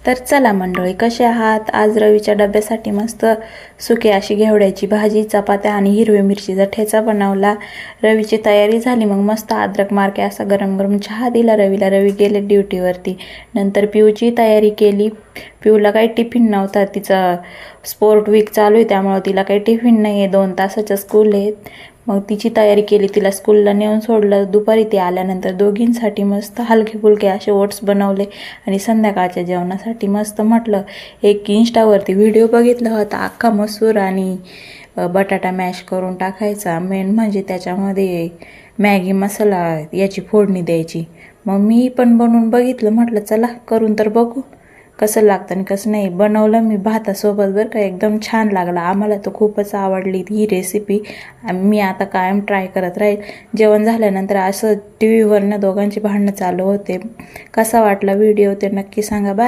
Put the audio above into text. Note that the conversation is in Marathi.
तर चला मंडळी, कसे आहात? आज रवीच्या डब्यासाठी मस्त सुकी अशी घेवड्याची भाजी, चपात्या आणि हिरवी मिरचीचा ठेचा बनवला। रवीची तयारी झाली, मग मस्त अद्रक मार्के असा गरम गरम चहा दिला रवीला। रवी गेले ड्युटीवरती। नंतर पिऊची तयारी केली। पिऊला काही टिफिन नव्हता, तिचा स्पोर्ट वीक चालू आहे त्यामुळे तिला काही टिफिन नाही आहे, 2 तासाचं स्कूल आहे। मग तिची तयारी केली, तिला स्कूलला नेऊन सोडलं। दुपारी ती आल्यानंतर दोघींसाठी मस्त हलके फुलके असे ओट्स बनवले आणि संध्याकाळच्या जेवणासाठी मस्त म्हटलं एक इंस्टावरती व्हिडिओ बघितला होता, अख्खा मसूर आणि बटाटा मॅश करून टाकायचा, मेन म्हणजे त्याच्यामध्ये मॅगी मसाला याची फोडणी द्यायची। मग मी पण बनवून बघितलं, म्हटलं चला करून तर बघू कसं लागतं आणि कसं नाही। बनवलं मी भातासोबत बरं का, एकदम छान लागला, आम्हाला तर खूपच आवडली ही रेसिपी। मी आता कायम ट्राय करत राहील। जेवण झाल्यानंतर असं टी व्हीवरनं दोघांची भांडणं चालू होते। कसा वाटला व्हिडिओ ते नक्की सांगा। बाय।